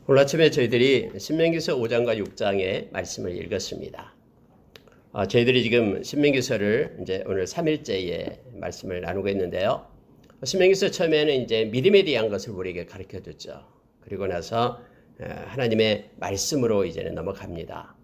오늘 아침에 저희들이 신명기서 5장과 6장의 말씀을 읽었습니다. 저희들이 지금 신명기서를 이제 오늘 3일째의 말씀을 나누고 있는데요. 신명기서 처음에는 이제 믿음에 대한 것을 우리에게 가르쳐 줬죠. 그리고 나서 하나님의 말씀으로 이제는 넘어갑니다.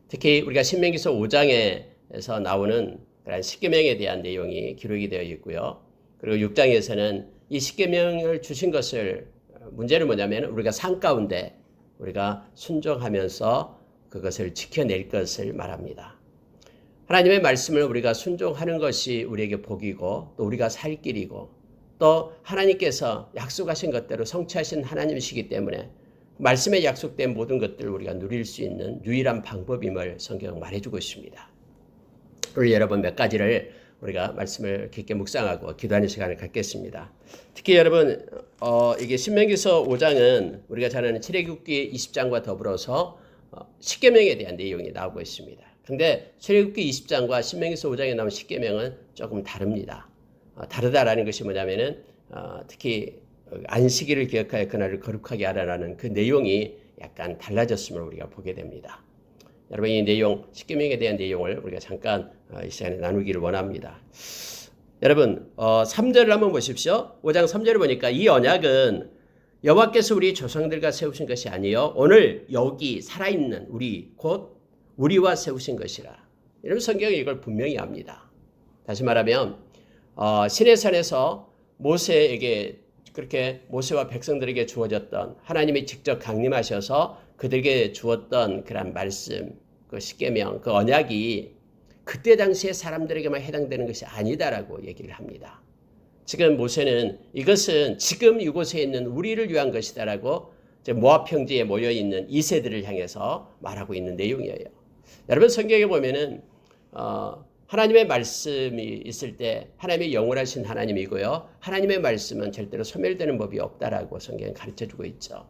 특히 우리가 신명기서 5장에서 나오는 그런 십계명에 대한 내용이 기록이 되어 있고요. 그리고 6장에서는 이 십계명을 주신 것을 문제는 뭐냐면 우리가 삶 가운데 우리가 순종하면서 그것을 지켜낼 것을 말합니다. 하나님의 말씀을 우리가 순종하는 것이 우리에게 복이고 또 우리가 살 길이고 또 하나님께서 약속하신 것대로 성취하신 하나님이시기 때문에 말씀에 약속된 모든 것들을 우리가 누릴 수 있는 유일한 방법임을 성경은 말해주고 있습니다. 오늘 여러분 몇 가지를 우리가 말씀을 깊게 묵상하고 기도하는 시간을 갖겠습니다. 특히 여러분 이게 신명기서 5장은 우리가 잘 아는 출애굽기 20장과 더불어서 십계명에 대한 내용이 나오고 있습니다. 그런데 출애굽기 20장과 신명기서 5장에 나온 십계명은 조금 다릅니다. 다르다라는 것이 뭐냐면은 특히 안식일을 기억하여 그날을 거룩하게 하라라는 그 내용이 약간 달라졌음을 우리가 보게 됩니다. 여러분 이 내용, 십계명에 대한 내용을 우리가 잠깐 이 시간에 나누기를 원합니다. 여러분 3절을 한번 보십시오. 5장 3절을 보니까 이 언약은 여호와께서 우리 조상들과 세우신 것이 아니요 오늘 여기 살아있는 우리 곧 우리와 세우신 것이라. 여러분 성경이 이걸 분명히 합니다. 다시 말하면 시내산에서 모세에게 그렇게 모세와 백성들에게 주어졌던 하나님이 직접 강림하셔서 그들에게 주었던 그런 말씀, 그 십계명, 그 언약이 그때 당시에 사람들에게만 해당되는 것이 아니다라고 얘기를 합니다. 지금 모세는 이것은 지금 이곳에 있는 우리를 위한 것이다라고 모압 평지에 모여 있는 이세들을 향해서 말하고 있는 내용이에요. 여러분 성경에 보면은 하나님의 말씀이 있을 때 하나님이 영원하신 하나님이고요. 하나님의 말씀은 절대로 소멸되는 법이 없다라고 성경은 가르쳐주고 있죠.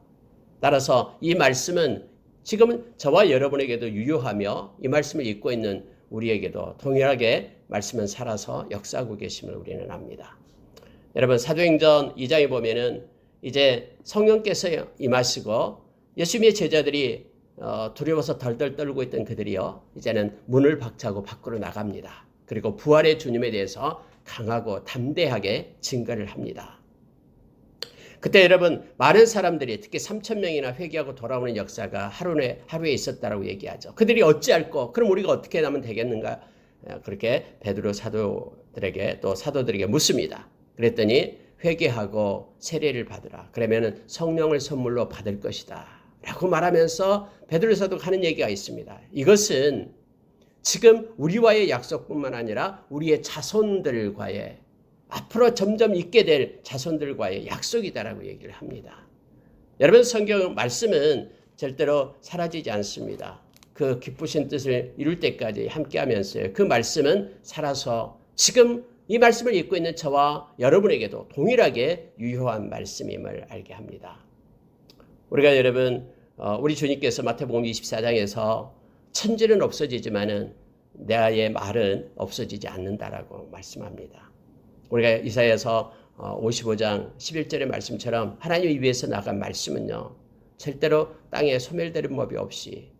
따라서 이 말씀은 지금은 저와 여러분에게도 유효하며 이 말씀을 읽고 있는 우리에게도 동일하게 말씀은 살아서 역사하고 계심을 우리는 압니다. 여러분 사도행전 2장에 보면은 이제 성령께서 임하시고 예수님의 제자들이 두려워서 덜덜 떨고 있던 그들이요 이제는 문을 박차고 밖으로 나갑니다. 그리고 부활의 주님에 대해서 강하고 담대하게 증거를 합니다. 그때 여러분 많은 사람들이 특히 3,000명이나 회개하고 돌아오는 역사가 하루에 있었다라고 얘기하죠. 그들이 어찌할꼬 그럼 우리가 어떻게 하면 되겠는가 그렇게 베드로 사도들에게 또 사도들에게 묻습니다. 그랬더니 회개하고 세례를 받으라. 그러면 성령을 선물로 받을 것이다 라고 말하면서 베드로 사도가 하는 얘기가 있습니다. 이것은 지금 우리와의 약속뿐만 아니라 우리의 자손들과의 앞으로 점점 있게 될 자손들과의 약속이다라고 얘기를 합니다. 여러분 성경 말씀은 절대로 사라지지 않습니다. 그 기쁘신 뜻을 이룰 때까지 함께하면서요. 그 말씀은 살아서 지금 이 말씀을 읽고 있는 저와 여러분에게도 동일하게 유효한 말씀임을 알게 합니다. 우리가 여러분 우리 주님께서 마태복음 24장에서 천지는 없어지지만은 나의 말은 없어지지 않는다라고 말씀합니다. 우리가 이사야서 55장 11절의 말씀처럼 하나님 위에서 나간 말씀은요. 절대로 땅에 소멸되는 법이 없이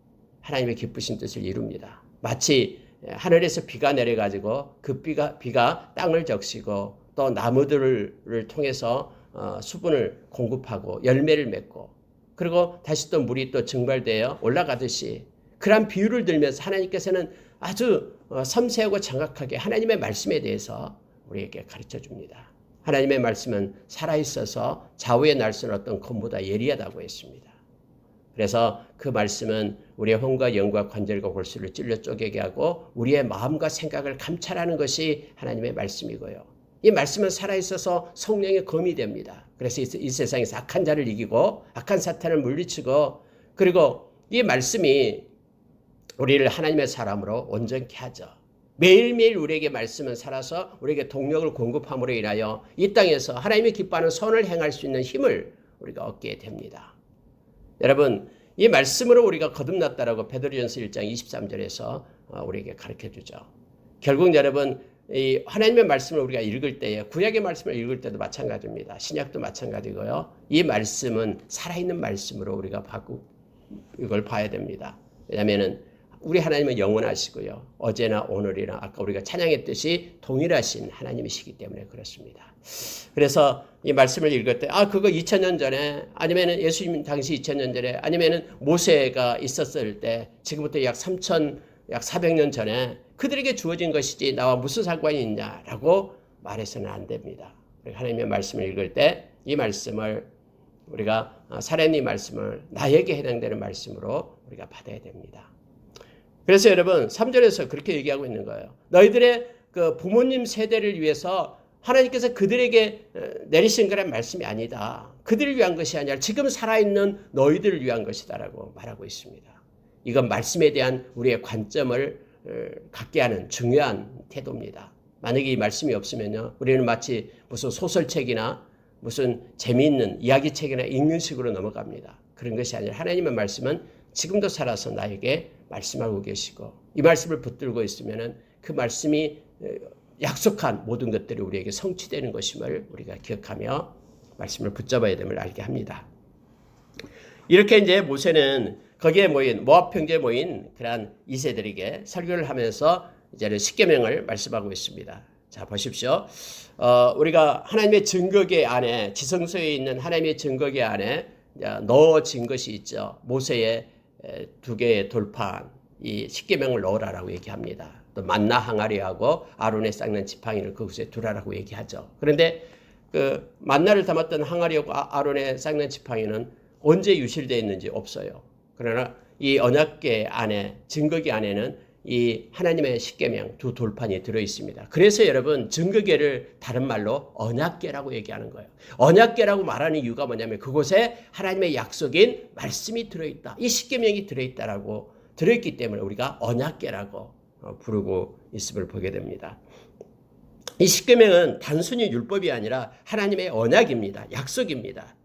하나님의 기쁘신 뜻을 이룹니다. 마치 하늘에서 비가 내려가지고 그 비가 땅을 적시고 또 나무들을 통해서 수분을 공급하고 열매를 맺고 그리고 다시 또 물이 또 증발되어 올라가듯이 그런 비유를 들면서 하나님께서는 아주 섬세하고 정확하게 하나님의 말씀에 대해서 우리에게 가르쳐 줍니다. 하나님의 말씀은 살아있어서 좌우에 날선 어떤 검보다 예리하다고 했습니다. 그래서 그 말씀은 우리의 혼과 영과 관절과 골수를 찔러 쪼개게 하고 우리의 마음과 생각을 감찰하는 것이 하나님의 말씀이고요. 이 말씀은 살아있어서 성령의 검이 됩니다. 그래서 이 세상에서 악한 자를 이기고 악한 사탄을 물리치고 그리고 이 말씀이 우리를 하나님의 사람으로 온전케 하죠. 매일매일 우리에게 말씀은 살아서 우리에게 동력을 공급함으로 인하여 이 땅에서 하나님이 기뻐하는 선을 행할 수 있는 힘을 우리가 얻게 됩니다. 여러분 이 말씀으로 우리가 거듭났다라고 베드로전서 1장 23절에서 우리에게 가르쳐주죠. 결국 여러분 이 하나님의 말씀을 우리가 읽을 때에 구약의 말씀을 읽을 때도 마찬가지입니다. 신약도 마찬가지고요. 이 말씀은 살아있는 말씀으로 우리가 이걸 봐야 됩니다. 왜냐하면은 우리 하나님은 영원하시고요. 어제나 오늘이나 아까 우리가 찬양했듯이 동일하신 하나님이시기 때문에 그렇습니다. 그래서 이 말씀을 읽을 때 그거 2000년 전에 아니면은 예수님 당시 2000년 전에 아니면은 모세가 있었을 때 지금부터 약 400년 전에 그들에게 주어진 것이지 나와 무슨 상관이 있냐라고 말해서는 안 됩니다. 하나님의 말씀을 읽을 때 이 말씀을 우리가 살아있는 말씀을 나에게 해당되는 말씀으로 우리가 받아야 됩니다. 그래서 여러분 3절에서 그렇게 얘기하고 있는 거예요. 너희들의 그 부모님 세대를 위해서 하나님께서 그들에게 내리신 그런 말씀이 아니다. 그들을 위한 것이 아니라 지금 살아있는 너희들을 위한 것이다라고 말하고 있습니다. 이건 말씀에 대한 우리의 관점을 갖게 하는 중요한 태도입니다. 만약에 이 말씀이 없으면요, 우리는 마치 무슨 소설책이나 무슨 재미있는 이야기책이나 읽는 식으로 넘어갑니다. 그런 것이 아니라 하나님의 말씀은 지금도 살아서 나에게 말씀하고 계시고 이 말씀을 붙들고 있으면은 그 말씀이 약속한 모든 것들이 우리에게 성취되는 것임을 우리가 기억하며 말씀을 붙잡아야 됨을 알게 합니다. 이렇게 이제 모세는 거기에 모인 모압 평지에 모인 그러한 2세들에게 설교를 하면서 이제는 십계명을 말씀하고 있습니다. 자, 보십시오. 우리가 하나님의 증거계 안에 지성소에 있는 하나님의 증거계 안에 넣어진 것이 있죠. 모세의 2개의 돌판, 이 십계명을 넣으라라고 얘기합니다. 또 만나 항아리하고 아론의 쌍난 지팡이를 그곳에 두라라고 얘기하죠. 그런데 그 만나를 담았던 항아리하고 아론의 쌍난 지팡이는 언제 유실되어 있는지 없어요. 그러나 이 언약궤 안에 증거궤 안에는 이 하나님의 십계명 2 돌판이 들어 있습니다. 그래서 여러분 증거궤를 다른 말로 언약궤라고 얘기하는 거예요. 언약궤라고 말하는 이유가 뭐냐면 그곳에 하나님의 약속인 말씀이 들어 있다. 이 십계명이 들어 있다라고 들어 있기 때문에 우리가 언약궤라고 부르고 있음을 보게 됩니다. 이 십계명은 단순히 율법이 아니라 하나님의 언약입니다. 약속입니다.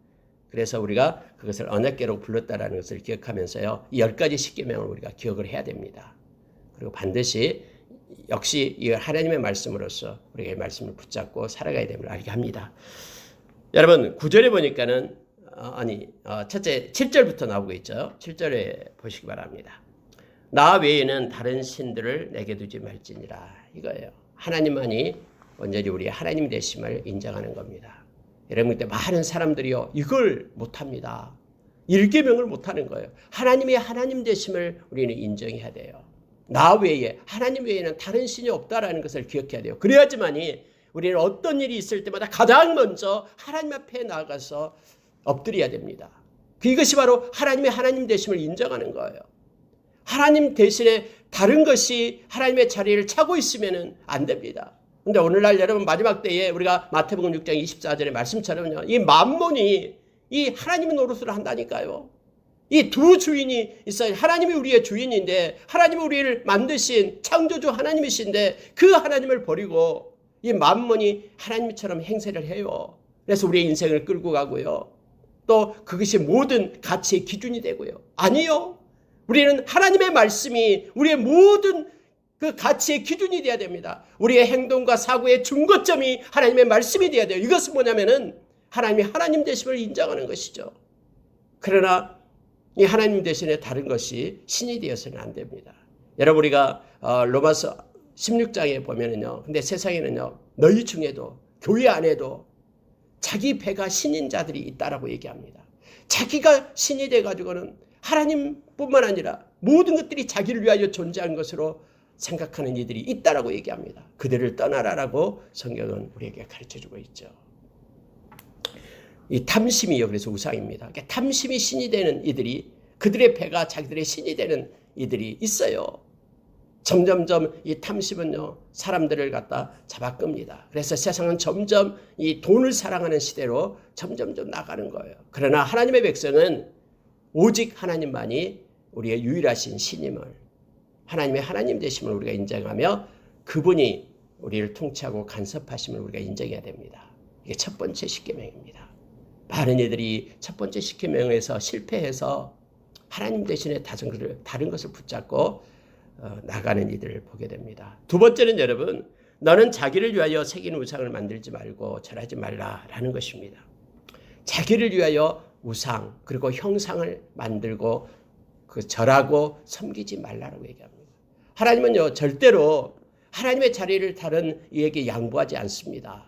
그래서 우리가 그것을 언약궤로 불렀다라는 것을 기억하면서요. 이 10가지 십계명을 우리가 기억을 해야 됩니다. 그리고 반드시 역시 이 하나님의 말씀으로서 우리가 이 말씀을 붙잡고 살아가야 됨을 알게 합니다. 여러분 9절에 보니까는 첫째 7절부터 나오고 있죠. 7절에 보시기 바랍니다. 나 외에는 다른 신들을 내게 두지 말지니라. 이거예요. 하나님만이 온전히 우리의 하나님 되심을 인정하는 겁니다. 여러분 그때 많은 사람들이요 이걸 못합니다. 1계명을 못하는 거예요. 하나님의 하나님 되심을 우리는 인정해야 돼요. 나 외에 하나님 외에는 다른 신이 없다라는 것을 기억해야 돼요. 그래야지만이 우리는 어떤 일이 있을 때마다 가장 먼저 하나님 앞에 나가서 엎드려야 됩니다. 이것이 바로 하나님의 하나님 되심을 인정하는 거예요. 하나님 대신에 다른 것이 하나님의 자리를 차고 있으면 안 됩니다. 근데 오늘날 여러분 마지막 때에 우리가 마태복음 6장 24절의 말씀처럼요. 이 만몬이 이 하나님의 노릇을 한다니까요. 이 2 주인이 있어요. 하나님이 우리의 주인인데 하나님이 우리를 만드신 창조주 하나님이신데 그 하나님을 버리고 이 만몬이 하나님처럼 행세를 해요. 그래서 우리의 인생을 끌고 가고요. 또 그것이 모든 가치의 기준이 되고요. 아니요. 우리는 하나님의 말씀이 우리의 모든 그 가치의 기준이 되어야 됩니다. 우리의 행동과 사고의 중거점이 하나님의 말씀이 되어야 돼요. 이것은 뭐냐면은 하나님이 하나님 되심을 인정하는 것이죠. 그러나 이 하나님 대신에 다른 것이 신이 되어서는 안 됩니다. 여러분 우리가 로마서 16장에 보면은요. 근데 세상에는요. 너희 중에도 교회 안에도 자기 배가 신인 자들이 있다라고 얘기합니다. 자기가 신이 돼 가지고는 하나님뿐만 아니라 모든 것들이 자기를 위하여 존재한 것으로 생각하는 이들이 있다라고 얘기합니다. 그들을 떠나라라고 성경은 우리에게 가르쳐주고 있죠. 이 탐심이요. 그래서 우상입니다. 그러니까 탐심이 신이 되는 이들이 그들의 배가 자기들의 신이 되는 이들이 있어요. 점점점 이 탐심은요. 사람들을 갖다 잡아끕니다. 그래서 세상은 점점 이 돈을 사랑하는 시대로 점점점 나가는 거예요. 그러나 하나님의 백성은 오직 하나님만이 우리의 유일하신 신임을 하나님의 하나님 되심을 우리가 인정하며 그분이 우리를 통치하고 간섭하심을 우리가 인정해야 됩니다. 이게 첫 번째 십계명입니다. 많은 이들이 첫 번째 십계명에서 실패해서 하나님 대신에 다른 것을 붙잡고 나가는 이들을 보게 됩니다. 두 번째는 여러분 너는 자기를 위하여 새긴 우상을 만들지 말고 절하지 말라라는 것입니다. 자기를 위하여 우상 그리고 형상을 만들고 그 절하고 섬기지 말라라고 얘기합니다. 하나님은요 절대로 하나님의 자리를 다른 이에게 양보하지 않습니다.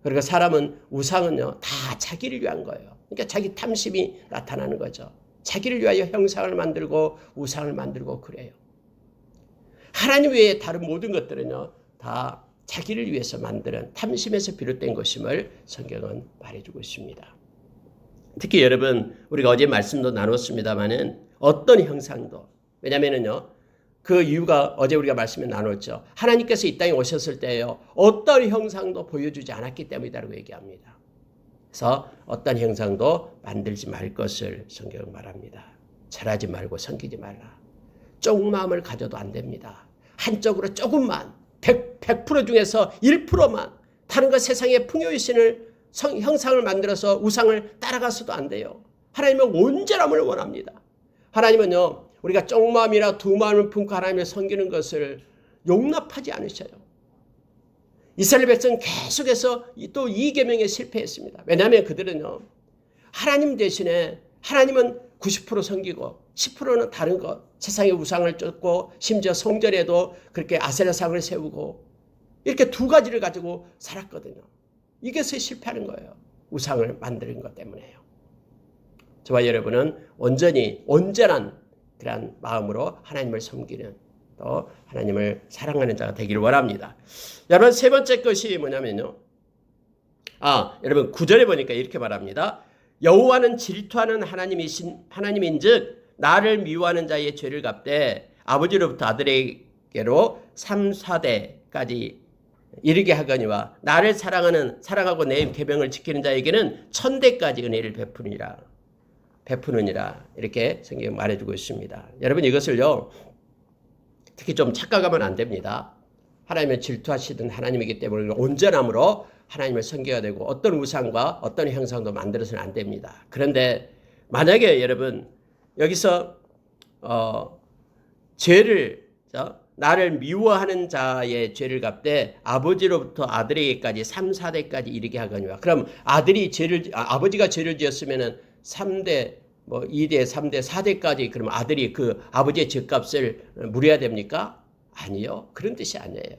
그리고 사람은 우상은요 다 자기를 위한 거예요. 그러니까 자기 탐심이 나타나는 거죠. 자기를 위하여 형상을 만들고 우상을 만들고 그래요. 하나님 외에 다른 모든 것들은요 다 자기를 위해서 만드는 탐심에서 비롯된 것임을 성경은 말해주고 있습니다. 특히 여러분 우리가 어제 말씀도 나눴습니다마는 어떤 형상도 왜냐면은요 그 이유가 어제 우리가 말씀을 나눴죠. 하나님께서 이 땅에 오셨을 때요 어떤 형상도 보여주지 않았기 때문이라고 얘기합니다. 그래서 어떤 형상도 만들지 말 것을 성경은 말합니다. 절하지 말고 섬기지 말라. 조금 마음을 가져도 안 됩니다. 한쪽으로 조금만 100% 중에서 1%만 다른 것 세상의 풍요의 신을 형상을 만들어서 우상을 따라가서도 안 돼요. 하나님은 온전함을 원합니다. 하나님은요 우리가 쪽마음이나 두 마음을 품고 하나님을 섬기는 것을 용납하지 않으셔요. 이스라엘 백성은 계속해서 또 이 계명에 실패했습니다. 왜냐하면 그들은요 하나님 대신에 하나님은 90% 섬기고 10%는 다른 것 세상의 우상을 쫓고 심지어 성전에도 그렇게 아세라상을 세우고 이렇게 두 가지를 가지고 살았거든요. 이것에 실패하는 거예요. 우상을 만드는 것 때문에요. 저와 여러분은 온전히 온전한 그런 마음으로 하나님을 섬기는 또 하나님을 사랑하는 자가 되기를 원합니다. 여러분 세 번째 것이 뭐냐면요. 여러분 9절에 보니까 이렇게 말합니다. 여호와는 질투하는 하나님인즉 나를 미워하는 자의 죄를 갚되 아버지로부터 아들에게로 3, 4대까지 이르게 하거니와 나를 사랑하고 내 계명을 지키는 자에게는 1000대까지 은혜를 베푸느니라 이렇게 성경이 말해주고 있습니다. 여러분 이것을요 특히 좀 착각하면 안 됩니다. 하나님을 질투하시던 하나님이기 때문에 온전함으로 하나님을 섬겨야 되고 어떤 우상과 어떤 형상도 만들어서는 안 됩니다. 그런데 만약에 여러분 여기서 죄를 나를 미워하는 자의 죄를 갚되 아버지로부터 아들에게까지 3, 4대까지 이르게 하거니와 그럼 아버지가 죄를 지었으면은 3대 2대, 3대, 4대까지 그럼 아들이 그 아버지의 죄값을 물어야 됩니까? 아니요. 그런 뜻이 아니에요.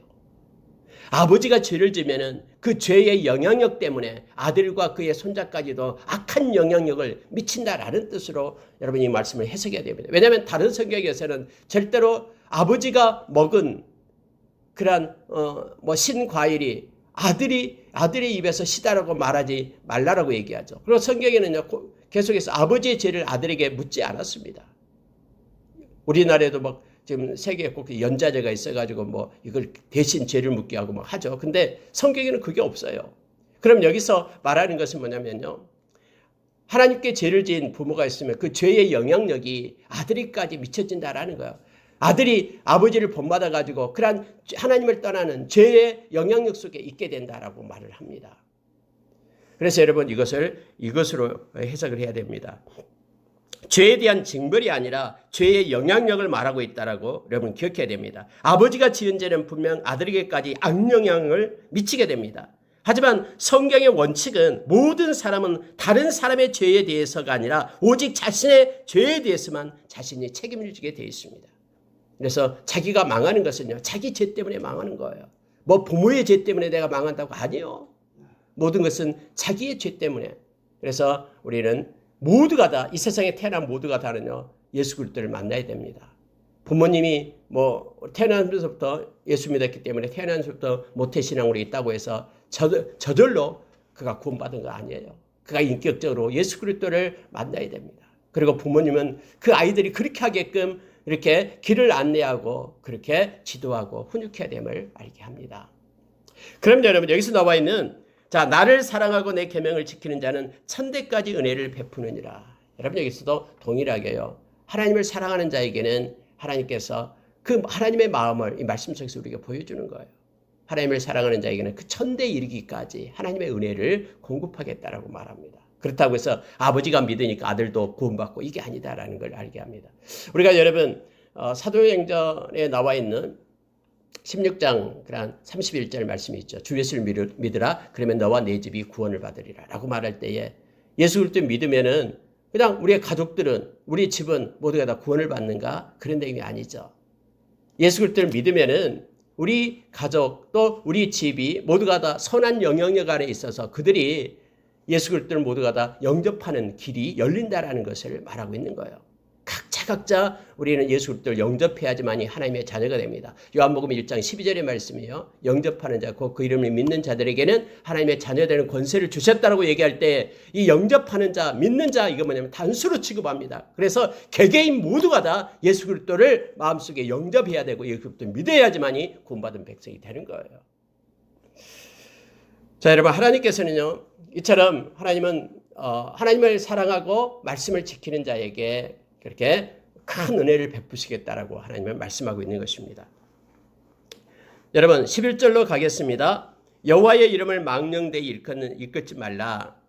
아버지가 죄를 지면은 그 죄의 영향력 때문에 아들과 그의 손자까지도 악한 영향력을 미친다라는 뜻으로 여러분 이 말씀을 해석해야 됩니다. 왜냐하면 다른 성경에서는 절대로 아버지가 먹은 그러한 신과일이 아들의 입에서 시다라고 말하지 말라라고 얘기하죠. 그리고 성경에는요 계속해서 아버지의 죄를 아들에게 묻지 않았습니다. 우리나라에도 지금 세계에 꼭 연자제가 있어가지고 이걸 대신 죄를 묻게 하고 하죠. 근데 성경에는 그게 없어요. 그럼 여기서 말하는 것은 뭐냐면요. 하나님께 죄를 지은 부모가 있으면 그 죄의 영향력이 아들에게까지 미쳐진다라는 거예요. 아들이 아버지를 본받아가지고 그러한 하나님을 떠나는 죄의 영향력 속에 있게 된다라고 말을 합니다. 그래서 여러분 이것으로 해석을 해야 됩니다. 죄에 대한 징벌이 아니라 죄의 영향력을 말하고 있다라고 여러분 기억해야 됩니다. 아버지가 지은 죄는 분명 아들에게까지 악영향을 미치게 됩니다. 하지만 성경의 원칙은 모든 사람은 다른 사람의 죄에 대해서가 아니라 오직 자신의 죄에 대해서만 자신이 책임을 지게 되어 있습니다. 그래서 자기가 망하는 것은요, 자기 죄 때문에 망하는 거예요. 부모의 죄 때문에 내가 망한다고 아니요. 모든 것은 자기의 죄 때문에. 그래서 우리는 모두가 다, 이 세상에 태어난 모두가 다는요, 예수 그리스도를 만나야 됩니다. 부모님이 태어나면서부터 예수 믿었기 때문에 태어나면서부터 모태신앙으로 있다고 해서 저절로 그가 구원받은 거 아니에요. 그가 인격적으로 예수 그리스도를 만나야 됩니다. 그리고 부모님은 그 아이들이 그렇게 하게끔 이렇게 길을 안내하고 그렇게 지도하고 훈육해야 됨을 알게 합니다. 그럼 여러분 여기서 나와 있는 나를 사랑하고 내 계명을 지키는 자는 1000대까지 은혜를 베푸느니라. 여러분 여기서도 동일하게요. 하나님을 사랑하는 자에게는 하나님께서 그 하나님의 마음을 이 말씀 속에서 우리가 보여주는 거예요. 하나님을 사랑하는 자에게는 그 1000대 이르기까지 하나님의 은혜를 공급하겠다라고 말합니다. 그렇다고 해서 아버지가 믿으니까 아들도 구원받고 이게 아니다라는 걸 알게 합니다. 우리가 여러분 사도행전에 나와 있는 16장 그런 31절 말씀이 있죠. 주 예수를 믿으라. 그러면 너와 내 집이 구원을 받으리라. 라고 말할 때에 예수 그리스도 믿으면은 그냥 우리의 가족들은 우리 집은 모두가 다 구원을 받는가? 그런 내용이 아니죠. 예수 그리스도를 믿으면은 우리 가족 또 우리 집이 모두가 다 선한 영향력 안에 있어서 그들이 예수 그리스도를 모두가 다 영접하는 길이 열린다라는 것을 말하고 있는 거예요. 각자 우리는 예수 그리스도를 영접해야지만이 하나님의 자녀가 됩니다. 요한복음 1장 12절의 말씀이요. 영접하는 자, 곧 그 이름을 믿는 자들에게는 하나님의 자녀 되는 권세를 주셨다라고 얘기할 때 이 영접하는 자, 믿는 자 이거 뭐냐면 단수로 취급합니다. 그래서 개개인 모두가 다 예수 그리스도를 마음속에 영접해야 되고 예수 그리스도를 믿어야지만이 구원받은 백성이 되는 거예요. 자, 여러분 하나님께서는요. 이처럼 하나님은 하나님을 사랑하고 말씀을 지키는 자에게 그렇게 큰 은혜를 베푸시겠다라고 하나님은 말씀하고 있는 것입니다. 여러분 11절로 가겠습니다. 여호와의 이름을 망령되이 일컫지 말라.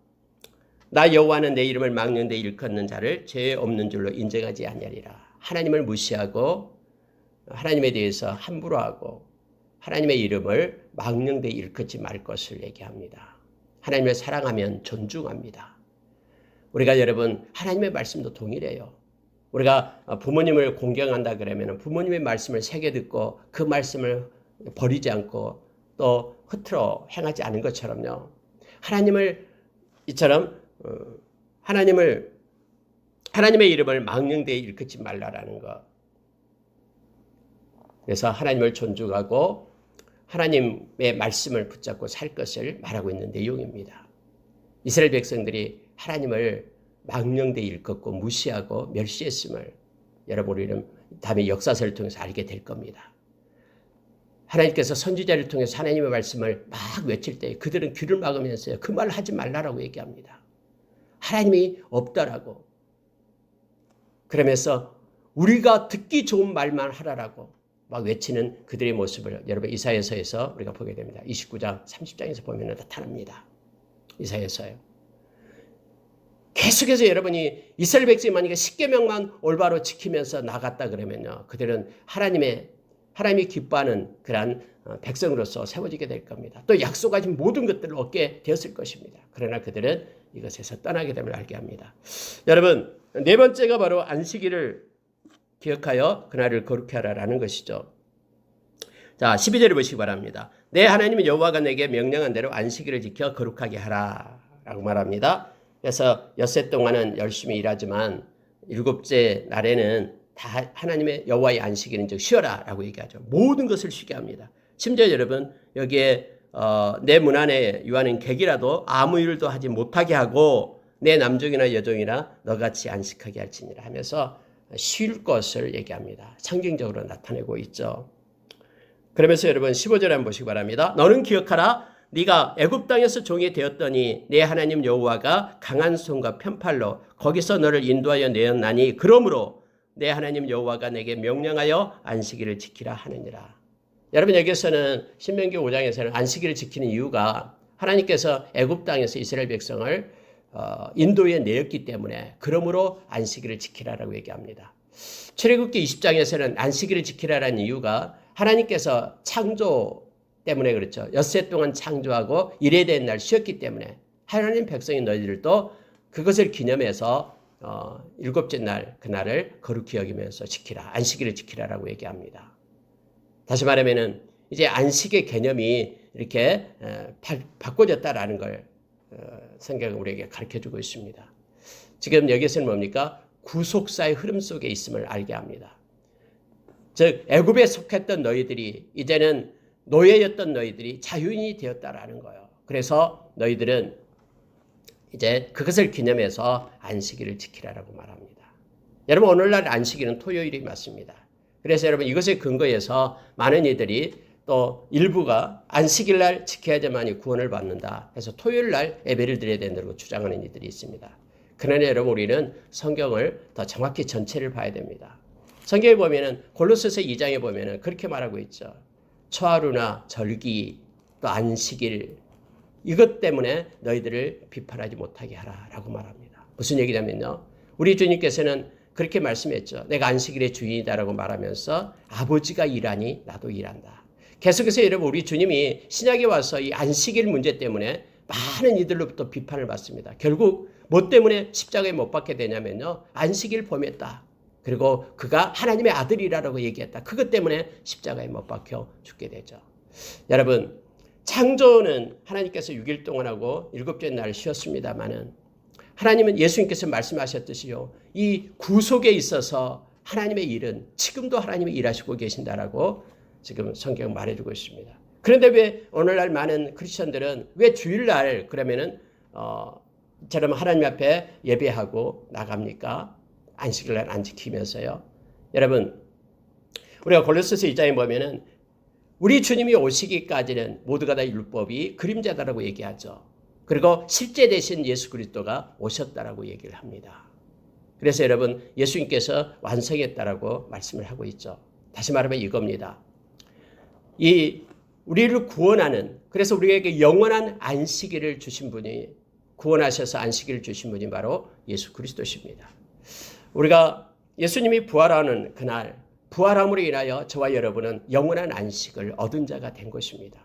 나 여호와는 내 이름을 망령되이 일컫는 자를 죄 없는 줄로 인정하지 아니하리라. 하나님을 무시하고 하나님에 대해서 함부로 하고 하나님의 이름을 망령되이 일컫지 말 것을 얘기합니다. 하나님을 사랑하면 존중합니다. 우리가 여러분 하나님의 말씀도 동일해요. 우리가 부모님을 공경한다 그러면 부모님의 말씀을 새겨 듣고 그 말씀을 버리지 않고 또 흐트러 행하지 않은 것처럼요. 하나님을 이처럼 하나님의 이름을 망령되이 일컫지 말라라는 것. 그래서 하나님을 존중하고 하나님의 말씀을 붙잡고 살 것을 말하고 있는 내용입니다. 이스라엘 백성들이 하나님을 망령되이 일컫고 무시하고 멸시했음을 여러분 우리는 다음에 역사서를 통해서 알게 될 겁니다. 하나님께서 선지자를 통해서 하나님의 말씀을 막 외칠 때 그들은 귀를 막으면서 그 말을 하지 말라라고 얘기합니다. 하나님이 없다라고. 그러면서 우리가 듣기 좋은 말만 하라라고 막 외치는 그들의 모습을 여러분 이사야서에서 우리가 보게 됩니다. 29장 30장에서 보면 나타납니다. 이사야서요. 계속해서 여러분이 이스라엘 백성이 만약에 10계명만 올바로 지키면서 나갔다 그러면요. 그들은 하나님이 기뻐하는 그러한 백성으로서 세워지게 될 겁니다. 또 약속하신 모든 것들을 얻게 되었을 것입니다. 그러나 그들은 이것에서 떠나게 됨을 알게 합니다. 여러분, 네 번째가 바로 안식일을 기억하여 그날을 거룩히 하라라는 것이죠. 자, 12절을 보시기 바랍니다. 내 하나님 여호와가 내게 명령한 대로 안식일을 지켜 거룩하게 하라라고 말합니다. 그래서 엿새 동안은 열심히 일하지만 일곱째 날에는 다 하나님의 여호와의 안식일은 즉 쉬어라라고 얘기하죠. 모든 것을 쉬게 합니다. 심지어 여러분 여기에 내 문 안에 유하는 객이라도 아무 일도 하지 못하게 하고 내 남종이나 여종이나 너같이 안식하게 할지니라 하면서 쉴 것을 얘기합니다. 상징적으로 나타내고 있죠. 그러면서 여러분 15절에 한번 보시기 바랍니다. 너는 기억하라. 네가 애굽 땅에서 종이 되었더니 내 하나님 여호와가 강한 손과 편팔로 거기서 너를 인도하여 내었나니 그러므로 내 하나님 여호와가 내게 명령하여 안식일을 지키라 하느니라. 여러분 여기서는 신명기 5장에서는 안식일을 지키는 이유가 하나님께서 애굽 땅에서 이스라엘 백성을 인도에 내었기 때문에 그러므로 안식일을 지키라라고 얘기합니다. 출애굽기 20장에서는 안식일을 지키라라는 이유가 하나님께서 창조 때문에 그렇죠. 엿새 동안 창조하고 일에 대한 날 쉬었기 때문에 하나님 백성인 너희들도 그것을 기념해서 일곱째 날 그날을 거룩히 여기면서 지키라. 안식일을 지키라라고 얘기합니다. 다시 말하면은 이제 안식의 개념이 이렇게 바꿔졌다라는 걸 성경은 우리에게 가르쳐주고 있습니다. 지금 여기서는 뭡니까? 구속사의 흐름 속에 있음을 알게 합니다. 즉 애굽에 속했던 너희들이 이제는 노예였던 너희들이 자유인이 되었다라는 거예요. 그래서 너희들은 이제 그것을 기념해서 안식일을 지키라라고 말합니다. 여러분 오늘날 안식일은 토요일이 맞습니다. 그래서 여러분 이것에 근거해서 많은 이들이 또 일부가 안식일날 지켜야지만이 구원을 받는다. 그래서 토요일날 예배를 드려야 된다고 주장하는 이들이 있습니다. 그러나 여러분 우리는 성경을 더 정확히 전체를 봐야 됩니다. 성경에 보면은 골로새서 2장에 보면은 그렇게 말하고 있죠. 초하루나 절기 또 안식일 이것 때문에 너희들을 비판하지 못하게 하라라고 말합니다. 무슨 얘기냐면요. 우리 주님께서는 그렇게 말씀했죠. 내가 안식일의 주인이다라고 말하면서 아버지가 일하니 나도 일한다. 계속해서 여러분 우리 주님이 신약에 와서 이 안식일 문제 때문에 많은 이들로부터 비판을 받습니다. 결국 뭐 때문에 십자가에 못 박게 되냐면요. 안식일 범했다. 그리고 그가 하나님의 아들이라고 얘기했다. 그것 때문에 십자가에 못 박혀 죽게 되죠. 여러분 창조는 하나님께서 6일 동안 하고 7째 날 쉬었습니다마는 하나님은 예수님께서 말씀하셨듯이요. 이 구속에 있어서 하나님의 일은 지금도 하나님이 일하시고 계신다라고 지금 성경 말해주고 있습니다. 그런데 왜 오늘날 많은 크리스천들은 왜 주일날 그러면은 저럼 하나님 앞에 예배하고 나갑니까? 안식일날 안 지키면서요. 여러분 우리가 골로새서 2장에 보면은 우리 주님이 오시기까지는 모두가 다 율법이 그림자다라고 얘기하죠. 그리고 실제 대신 예수 그리스도가 오셨다라고 얘기를 합니다. 그래서 여러분 예수님께서 완성했다라고 말씀을 하고 있죠. 다시 말하면 이겁니다. 이 우리를 구원하는 그래서 우리에게 영원한 안식일을 주신 분이 구원하셔서 안식일을 주신 분이 바로 예수 그리스도십니다. 우리가 예수님이 부활하는 그날 부활함으로 인하여 저와 여러분은 영원한 안식을 얻은 자가 된 것입니다.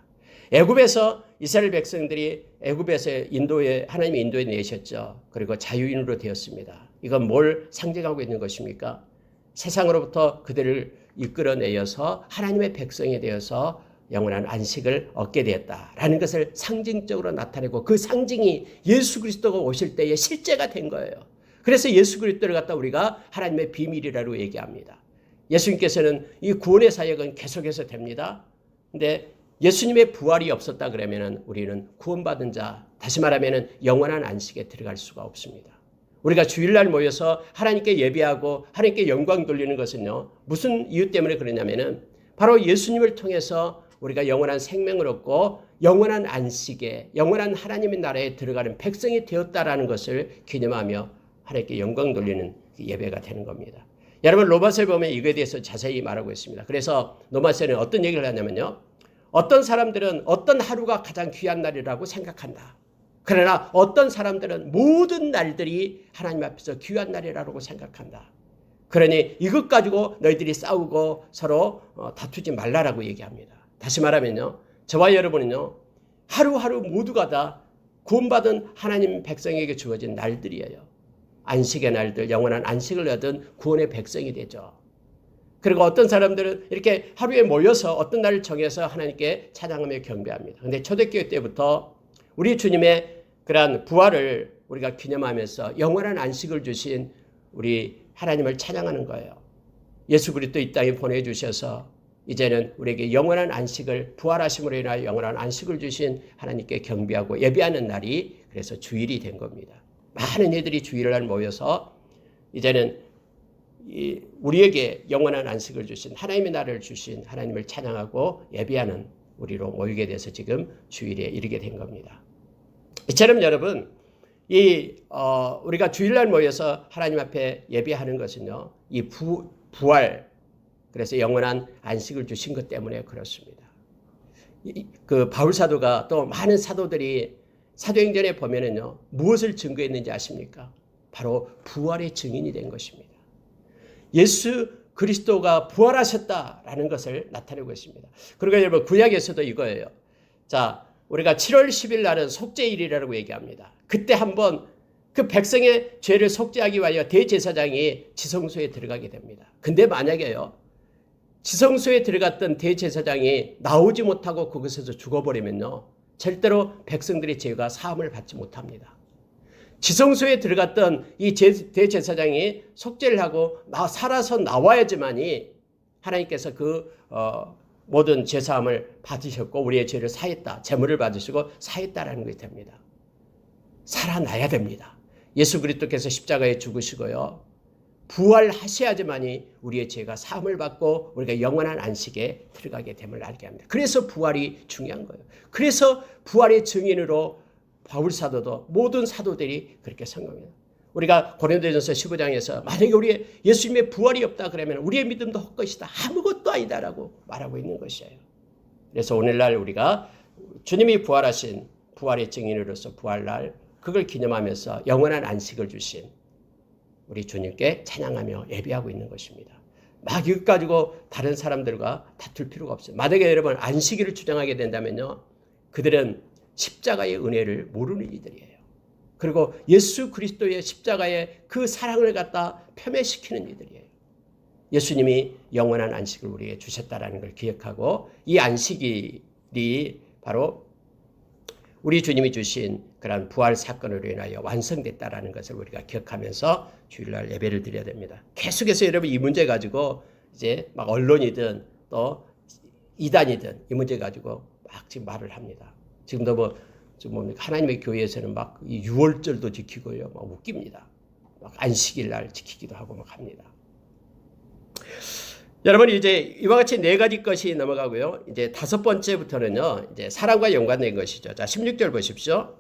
애굽에서 이스라엘 백성들이 애굽에서 인도에 하나님이 인도에 내셨죠. 그리고 자유인으로 되었습니다. 이건 뭘 상징하고 있는 것입니까? 세상으로부터 그들을 이끌어내어서 하나님의 백성이 되어서 영원한 안식을 얻게 되었다라는 것을 상징적으로 나타내고 그 상징이 예수 그리스도가 오실 때의 실제가 된 거예요. 그래서 예수 그리스도를 갖다 우리가 하나님의 비밀이라고 얘기합니다. 예수님께서는 이 구원의 사역은 계속해서 됩니다. 근데 예수님의 부활이 없었다 그러면은 우리는 구원받은 자, 다시 말하면은 영원한 안식에 들어갈 수가 없습니다. 우리가 주일날 모여서 하나님께 예배하고 하나님께 영광 돌리는 것은요. 무슨 이유 때문에 그러냐면은 바로 예수님을 통해서 우리가 영원한 생명을 얻고 영원한 안식에 영원한 하나님의 나라에 들어가는 백성이 되었다라는 것을 기념하며 하나님께 영광 돌리는 예배가 되는 겁니다. 여러분 로마서에 보면 이거에 대해서 자세히 말하고 있습니다. 그래서 로마서에는 어떤 얘기를 하냐면요. 어떤 사람들은 어떤 하루가 가장 귀한 날이라고 생각한다. 그러나 어떤 사람들은 모든 날들이 하나님 앞에서 귀한 날이라고 생각한다. 그러니 이것 가지고 너희들이 싸우고 서로 다투지 말라라고 얘기합니다. 다시 말하면요. 저와 여러분은요. 하루하루 모두가 다 구원받은 하나님 백성에게 주어진 날들이에요. 안식의 날들, 영원한 안식을 얻은 구원의 백성이 되죠. 그리고 어떤 사람들은 이렇게 하루에 모여서 어떤 날을 정해서 하나님께 찬양하며 경배합니다. 그런데 초대교회 때부터 우리 주님의 그러한 부활을 우리가 기념하면서 영원한 안식을 주신 우리 하나님을 찬양하는 거예요. 예수 그리스도 이 땅에 보내주셔서 이제는 우리에게 영원한 안식을 부활하심으로 인하여 영원한 안식을 주신 하나님께 경배하고 예배하는 날이 그래서 주일이 된 겁니다. 많은 이들이 주일날 모여서 이제는 우리에게 영원한 안식을 주신 하나님의 나라를 주신 하나님을 찬양하고 예배하는 우리로 모이게 돼서 지금 주일에 이르게 된 겁니다. 이처럼 여러분 우리가 주일날 모여서 하나님 앞에 예배하는 것은요. 이 부활 그래서 영원한 안식을 주신 것 때문에 그렇습니다. 그 바울 사도가 또 많은 사도들이 사도행전에 보면은요. 무엇을 증거했는지 아십니까? 바로 부활의 증인이 된 것입니다. 예수 그리스도가 부활하셨다라는 것을 나타내고 있습니다. 그리고 여러분 구약에서도 이거예요. 자, 우리가 7월 10일 날은 속죄일이라고 얘기합니다. 그때 한번 그 백성의 죄를 속죄하기 위하여 대제사장이 지성소에 들어가게 됩니다. 근데 만약에요. 지성소에 들어갔던 대제사장이 나오지 못하고 그곳에서 죽어버리면요. 절대로 백성들의 죄가 사함을 받지 못합니다. 지성소에 들어갔던 이 대제사장이 속죄를 하고 살아서 나와야지만이 하나님께서 그 모든 죄사함을 받으셨고 우리의 죄를 사했다. 재물을 받으시고 사했다라는 것이 됩니다. 살아나야 됩니다. 예수 그리스도께서 십자가에 죽으시고요. 부활하셔야지만이 우리의 죄가 사함을 받고 우리가 영원한 안식에 들어가게 됨을 알게 합니다. 그래서 부활이 중요한 거예요. 그래서 부활의 증인으로 바울 사도도 모든 사도들이 그렇게 성공해요. 우리가 고린도전서 15장에서 만약에 우리의 예수님의 부활이 없다 그러면 우리의 믿음도 헛것이다. 아무것도 아니다라고 말하고 있는 것이에요. 그래서 오늘날 우리가 주님이 부활하신 부활의 증인으로서 부활날 그걸 기념하면서 영원한 안식을 주신 우리 주님께 찬양하며 예배하고 있는 것입니다. 막 이것 가지고 다른 사람들과 다툴 필요가 없어요. 만약에 여러분 안식일을 주장하게 된다면요, 그들은 십자가의 은혜를 모르는 이들이에요. 그리고 예수 그리스도의 십자가의 그 사랑을 갖다 폄훼시키는 이들이에요. 예수님이 영원한 안식을 우리에게 주셨다라는 걸 기억하고, 이 안식일이 바로 우리 주님이 주신 그런 부활 사건으로 인하여 완성됐다라는 것을 우리가 기억하면서 주일날 예배를 드려야 됩니다. 계속해서 여러분 이 문제 가지고 이제 막 언론이든 또 이단이든 이 문제 가지고 막 지금 말을 합니다. 지금도 뭐 하나님의 교회에서는 막 이 유월절도 지키고요, 막 웃깁니다. 막 안식일 날 지키기도 하고 막 합니다. 여러분 이제 이와 같이 네 가지 것이 넘어가고요. 이제 다섯 번째부터는요, 이제 사랑과 연관된 것이죠. 자, 16절 보십시오.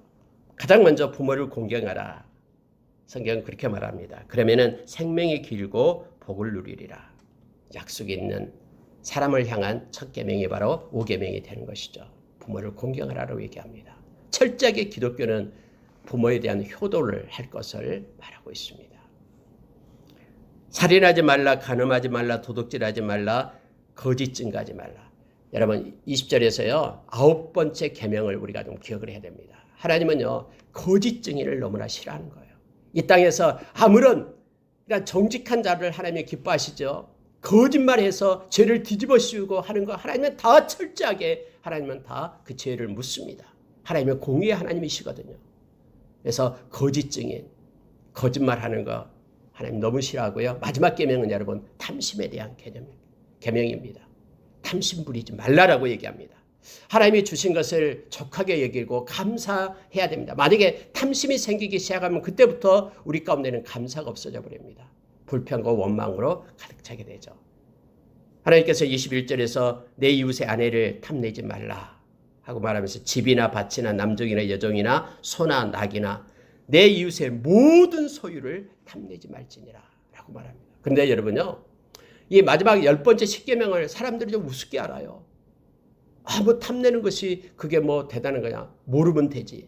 가장 먼저 부모를 공경하라. 성경은 그렇게 말합니다. 그러면은 생명이 길고 복을 누리리라. 약속이 있는 사람을 향한 첫 계명이 바로 5계명이 되는 것이죠. 부모를 공경하라고 얘기합니다. 철저하게 기독교는 부모에 대한 효도를 할 것을 말하고 있습니다. 살인하지 말라, 간음하지 말라, 도둑질하지 말라, 거짓 증거하지 말라. 여러분 20절에서요 9번째 계명을 우리가 좀 기억을 해야 됩니다. 하나님은요 거짓 증인을 너무나 싫어하는 거예요. 이 땅에서 아무런 정직한 자를 하나님이 기뻐하시죠. 거짓말해서 죄를 뒤집어 씌우고 하는 거 하나님은 다 철저하게, 하나님은 다 그 죄를 묻습니다. 하나님은 공의의 하나님이시거든요. 그래서 거짓 증인, 거짓말하는 거 하나님 너무 싫어하고요. 마지막 계명은 여러분 탐심에 대한 계명입니다. 탐심 부리지 말라라고 얘기합니다. 하나님이 주신 것을 족하게 여기고 감사해야 됩니다. 만약에 탐심이 생기기 시작하면 그때부터 우리 가운데는 감사가 없어져 버립니다. 불평과 원망으로 가득 차게 되죠. 하나님께서 21절에서 내 이웃의 아내를 탐내지 말라 하고 말하면서 집이나 밭이나 남종이나 여종이나 소나 낙이나 내 이웃의 모든 소유를 탐내지 말지니라 라고 말합니다. 그런데 여러분요, 이 마지막 10번째 십계명을 사람들이 좀 우습게 알아요. 뭐 탐내는 것이 그게 뭐 대단한 거냐, 모르면 되지.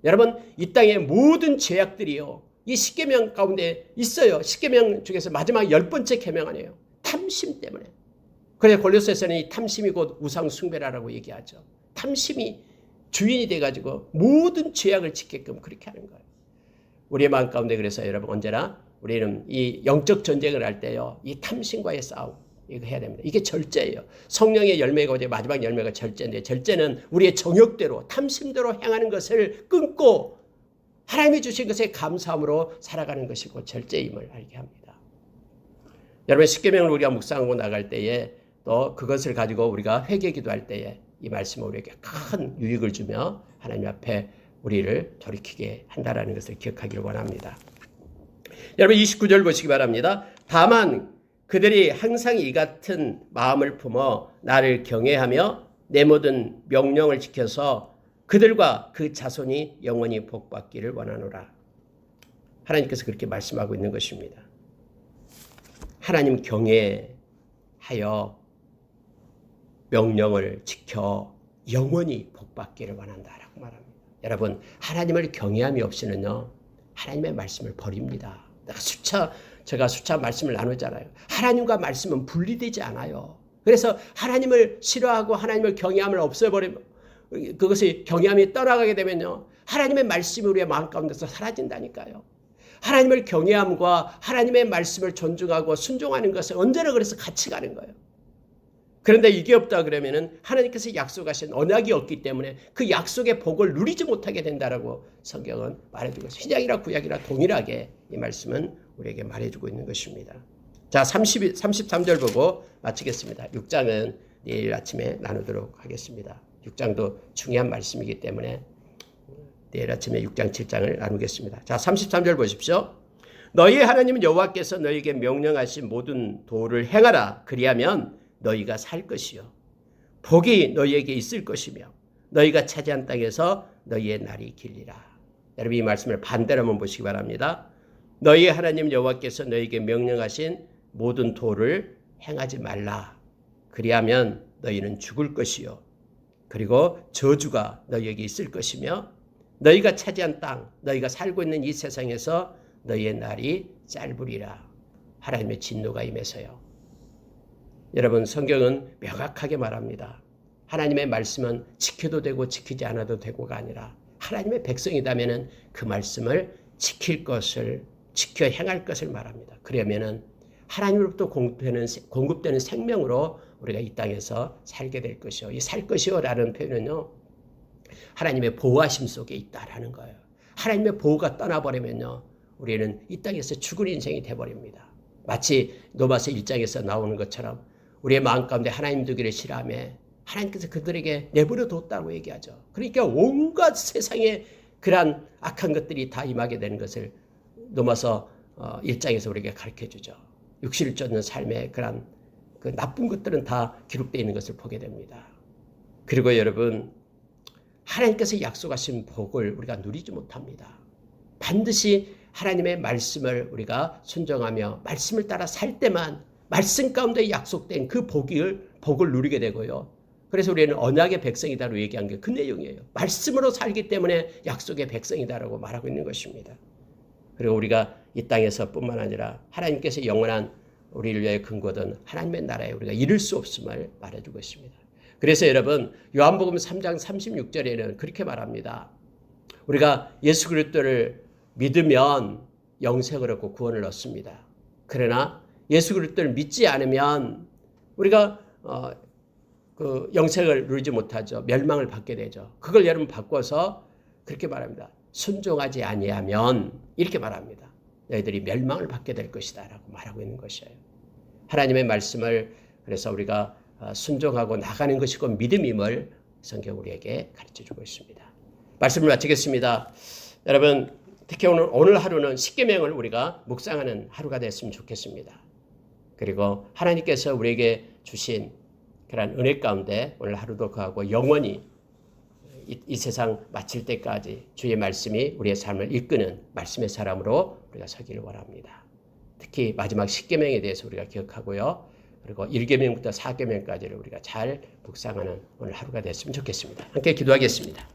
여러분 이 땅의 모든 죄악들이요 이 십계명 가운데 있어요. 십계명 중에서 마지막 10번째 계명 아니에요. 탐심 때문에. 그래서 골로새서는 이 탐심이 곧 우상 숭배라고 얘기하죠. 탐심이 주인이 돼가지고 모든 죄악을 짓게끔 그렇게 하는 거예요. 우리의 마음 가운데 그래서 여러분 언제나 우리는 이 영적 전쟁을 할 때요 이 탐심과의 싸움 이거 해야 됩니다. 이게 절제예요. 성령의 열매가 이제 마지막 열매가 절제인데, 절제는 우리의 정욕대로 탐심대로 행하는 것을 끊고 하나님이 주신 것에 감사함으로 살아가는 것이고 절제임을 알게 합니다. 여러분 십계명을 우리가 묵상하고 나갈 때에 또 그것을 가지고 우리가 회개기도할 때에 이 말씀은 우리에게 큰 유익을 주며 하나님 앞에 우리를 돌이키게 한다라는 것을 기억하기를 원합니다. 여러분 29절 보시기 바랍니다. 다만 그들이 항상 이 같은 마음을 품어 나를 경외하며 내 모든 명령을 지켜서 그들과 그 자손이 영원히 복받기를 원하노라. 하나님께서 그렇게 말씀하고 있는 것입니다. 하나님 경외하여 명령을 지켜 영원히 복받기를 원한다라고 말합니다. 여러분 하나님을 경외함이 없이는요 하나님의 말씀을 버립니다. 제가 수차 말씀을 나누잖아요. 하나님과 말씀은 분리되지 않아요. 그래서 하나님을 싫어하고 하나님을 경외함을 없애버리면 그것이 경외함이 떠나가게 되면요 하나님의 말씀이 우리의 마음 가운데서 사라진다니까요. 하나님을 경외함과 하나님의 말씀을 존중하고 순종하는 것은 언제나 그래서 같이 가는 거예요. 그런데 이게 없다 그러면은 하나님께서 약속하신 언약이 없기 때문에 그 약속의 복을 누리지 못하게 된다라고 성경은 말해주고 있어요. 신약이나 구약이나 동일하게 이 말씀은 우리에게 말해주고 있는 것입니다. 자, 33절 보고 마치겠습니다. 6장은 내일 아침에 나누도록 하겠습니다. 6장도 중요한 말씀이기 때문에 내일 아침에 6장 7장을 나누겠습니다. 자, 33절 보십시오. 너희의 하나님 여호와께서 너희에게 명령하신 모든 도를 행하라. 그리하면 너희가 살 것이요 복이 너희에게 있을 것이며 너희가 차지한 땅에서 너희의 날이 길리라. 여러분 이 말씀을 반대로 한번 보시기 바랍니다. 너희의 하나님 여호와께서 너희에게 명령하신 모든 도를 행하지 말라. 그리하면 너희는 죽을 것이요 그리고 저주가 너희에게 있을 것이며 너희가 차지한 땅, 너희가 살고 있는 이 세상에서 너희의 날이 짧으리라. 하나님의 진노가 임해서요 여러분, 성경은 명확하게 말합니다. 하나님의 말씀은 지켜도 되고 지키지 않아도 되고가 아니라 하나님의 백성이라면 그 말씀을 지킬 것을, 지켜 행할 것을 말합니다. 그러면은 하나님으로부터 공급되는 생명으로 우리가 이 땅에서 살게 될 것이요. 이 살 것이요 라는 표현은요, 하나님의 보호하심 속에 있다라는 거예요. 하나님의 보호가 떠나버리면요, 우리는 이 땅에서 죽은 인생이 돼버립니다. 마치 로마서 1장에서 나오는 것처럼 우리의 마음 가운데 하나님 두기를 싫어하며 하나님께서 그들에게 내버려 뒀다고 얘기하죠. 그러니까 온갖 세상에 그러한 악한 것들이 다 임하게 되는 것을 로마서 1장에서 우리에게 가르쳐주죠. 육신을 쫓는 삶의 그러한 그 나쁜 것들은 다 기록되어 있는 것을 보게 됩니다. 그리고 여러분, 하나님께서 약속하신 복을 우리가 누리지 못합니다. 반드시 하나님의 말씀을 우리가 순종하며 말씀을 따라 살 때만 말씀 가운데 약속된 그 복을 누리게 되고요. 그래서 우리는 언약의 백성이다라고 얘기한 게 그 내용이에요. 말씀으로 살기 때문에 약속의 백성이다라고 말하고 있는 것입니다. 그리고 우리가 이 땅에서 뿐만 아니라 하나님께서 영원한 우리를 위해 근거든 하나님의 나라에 우리가 이룰 수 없음을 말해주고 있습니다. 그래서 여러분, 요한복음 3장 36절에는 그렇게 말합니다. 우리가 예수 그리스도를 믿으면 영생을 얻고 구원을 얻습니다. 그러나 예수 그리스도를 믿지 않으면 우리가 그 영생을 누리지 못하죠. 멸망을 받게 되죠. 그걸 여러분 바꿔서 그렇게 말합니다. 순종하지 아니하면 이렇게 말합니다. 너희들이 멸망을 받게 될 것이다 라고 말하고 있는 것이에요. 하나님의 말씀을 그래서 우리가 순종하고 나가는 것이고 믿음임을 성경 우리에게 가르쳐주고 있습니다. 말씀을 마치겠습니다. 여러분, 특히 오늘 하루는 십계명을 우리가 묵상하는 하루가 됐으면 좋겠습니다. 그리고 하나님께서 우리에게 주신 그런 은혜 가운데 오늘 하루도 거하고 영원히 이 세상 마칠 때까지 주의 말씀이 우리의 삶을 이끄는 말씀의 사람으로 우리가 서기를 원합니다. 특히 마지막 십계명에 대해서 우리가 기억하고요. 그리고 1계명부터 4계명까지를 우리가 잘 묵상하는 오늘 하루가 됐으면 좋겠습니다. 함께 기도하겠습니다.